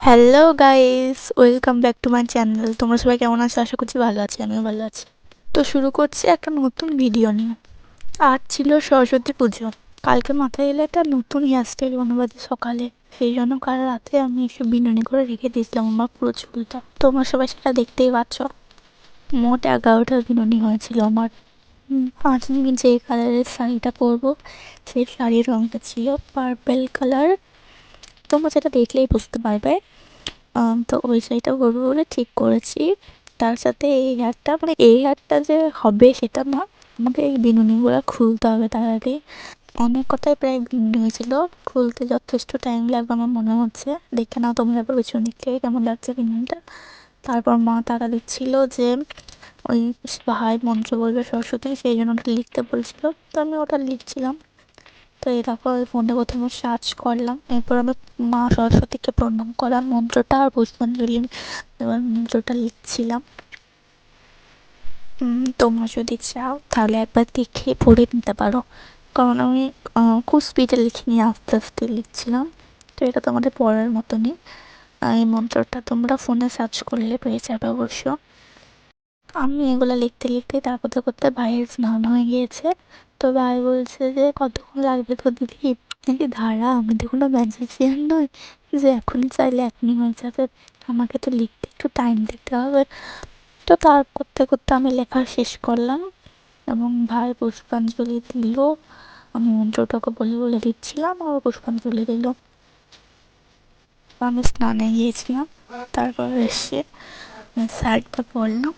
Hello guys, welcome back to my channel. তোমরা সবাই কেমন আছো? আশা করছি ভালো আছি, আমিও ভালো আছি। তো শুরু করছি একটা নতুন ভিডিও নিয়ে। আজ ছিল সরস্বতী পুজো। কালকে মাথায় এলে একটা নতুন হেয়ারস্টাইল বানাবাদে সকালে, সেই জন্য কাল রাতে আমি এসে বিনুনি করে রেখে দিয়েছিলাম আমার পুরো চুলটা। তোমরা সবাই সেটা দেখতেই পাচ্ছ। মোট 11টা বিনুনি হয়েছিল আমার। আজ আমি যে কালারের শাড়িটা পরবো সেই শাড়ির রঙটা ছিল পার্পেল কালার। তোমরা সেটা দেখলেই বুঝতে পারবে। তো ওই শাড়িটা পরবো বলে ঠিক করেছি। তার সাথে এই হেয়ারটা যে হবে সেটা না, আমাকে এই বিনুনিগুলো খুলতে হবে তার আগে। অনেক কথাই প্রায় বিনুনি হয়েছিল, খুলতে যথেষ্ট টাইম লাগবে আমার মনে হচ্ছে। দেখে নাও তোমরা এবার পিছন দিক থেকে কেমন লাগছে বিনুনিটা। তারপর মা তারা দিচ্ছিল যে ওই ভাই মন্ত্র বলবে সরস্বতী, সেই জন্য ওটা লিখতে বলছিল। তো আমি ওটা লিখছিলাম। তো এই তারপর ফোনে প্রথমে সার্চ করলাম, এরপর আমি মা সরস্বতীকে প্রণাম করার মন্ত্রটা আর পুষ্পাঞ্জলি এবার মন্ত্রটা লিখছিলাম। তোমরা যদি চাও তাহলে একবার দেখে পড়ে নিতে পারো, কারণ আমি খুব স্পিডে লিখিনি, আস্তে আস্তে লিখছিলাম। তো এটা তোমাদের পড়ার মতনই। এই মন্ত্রটা তোমরা ফোনে সার্চ করলে পেয়ে যাবে অবশ্য। আমি এগুলো লিখতে লিখতে তা করতে করতে ভাইয়ের স্নান হয়ে গিয়েছে। তো ভাই বলছে যে কতক্ষণ লাগবে তো দিদি, নাকি ধারা, আমি তো কোনো ম্যাজিশিয়ান নই যে এখনই চাইলে এখনই হয়ে যাবে, আমাকে তো লিখতে একটু টাইম দিতে হবে। তো তার করতে করতে আমি লেখা শেষ করলাম এবং ভাই পুষ্পাঞ্জলি দিল। আমি মন্ত্রটাকে বলে বলে দিচ্ছিলাম আর পুষ্পাঞ্জলি দিল। আমি স্নানে গিয়েছিলাম, তারপর এসে শাড়িটা পরলাম।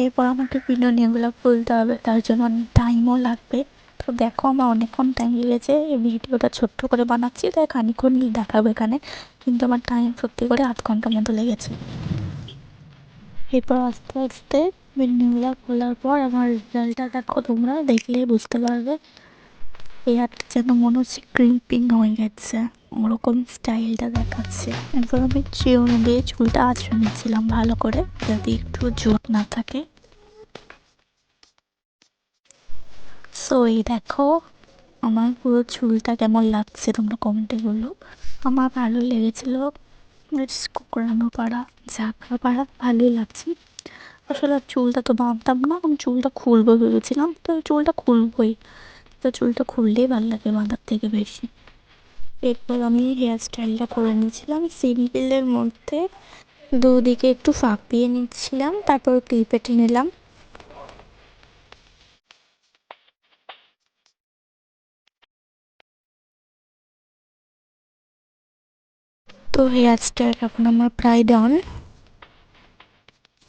এরপর আমাকে বিনুনিগুলো খুলতে হবে, তার জন্য অনেক টাইমও লাগবে। তো দেখো আমার অনেকক্ষণ টাইম লেগেছে, এই ভিডিওটা ছোট্ট করে বানাচ্ছি তাই খানিক্ষণ দেখাবো এখানে, কিন্তু আমার টাইম সত্যি করে 8 ঘন্টার মতো লেগেছে। এরপর আস্তে আস্তে বিনুনিগুলো খোলার পর আমার রেজাল্টটা দেখো, তোমরা দেখলেই বুঝতে পারবে। এই হাতটা যেন মনে হচ্ছে ক্রিম্পিং হয়ে গেছে, ওরকম স্টাইলটা দেখাচ্ছে। এরপর আমি চিরুনি দিয়ে চুলটা আঁচড়ে নিচ্ছিলাম ভালো করে, যাতে একটু জোট না থাকে। সো এই দেখো আমার পুরো চুলটা কেমন লাগছে তোমরা কমেন্টে বললো। আমার ভালো লেগেছিল, বেশ কোকড়ানো পাড়া, ঝাঁকড়া পাড়া, ভালোই লাগছে। আসলে চুলটা তো বাঁধতাম না, আমি চুলটা খুলবো ভেবেছিলাম, তো চুলটা খুলবই। তো চুলটা খুললেই ভালো লাগে বাঁধার থেকে বেশি। এরপর আমি হেয়ার স্টাইলটা করে নিয়েছিলাম সিম্পলের মধ্যে, দুদিকে একটু ফাঁক দিয়ে নিচ্ছিলাম, তারপর ক্লিপেটে নিলাম। তো হেয়ার স্টাইল এখন আমার প্রায় ডান।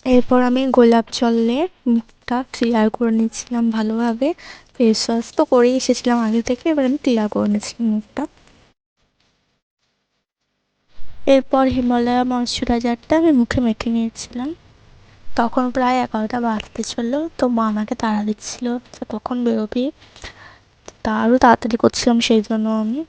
এরপর আমি গোলাপ জলে মুখটা ক্লিয়ার করে নিচ্ছিলাম ভালোভাবে। ফেস ওয়াশ তো করেই এসেছিলাম আগে থেকে, এবার আমি ক্লিয়ার করে নিচ্ছিলাম মুখটা। এরপর হিমালয়া ময়শ্চারাইজারটা আমি মুখে মেখে নিয়েছিলাম। তখন প্রায় 11টা বাজতে চললো, তো মা আমাকে তাড়া দিচ্ছিল যে কখন বেরোবি, তা আরও তাড়াতাড়ি করছিলাম সেই জন্য আমি।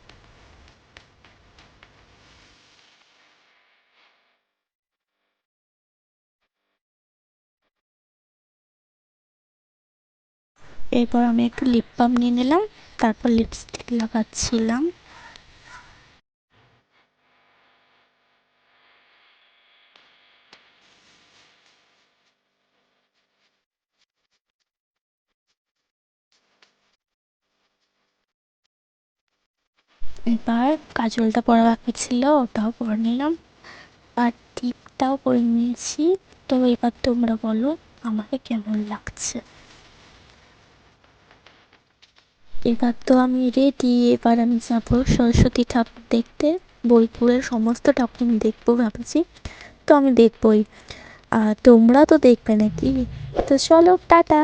এরপর আমি একটু লিপ বাম নিয়ে নিলাম, তারপর লিপস্টিক লাগাচ্ছিলাম। এবার কাজলটা পরা বাকি ছিল, ওটাও পরে নিলাম আর টিপটাও পরে নিয়েছি। তো এবার তোমরা বলো আমাকে কেমন লাগছে। এবার তো আমি রেডি, এবার আমি যাবো সরস্বতী ঠাকুর দেখতে। বোলপুরের সমস্ত ঠাকুর আমি দেখবো ভাবছি, তো আমি দেখবই। আর তোমরা তো দেখবে নাকি? তো চলো টাটা।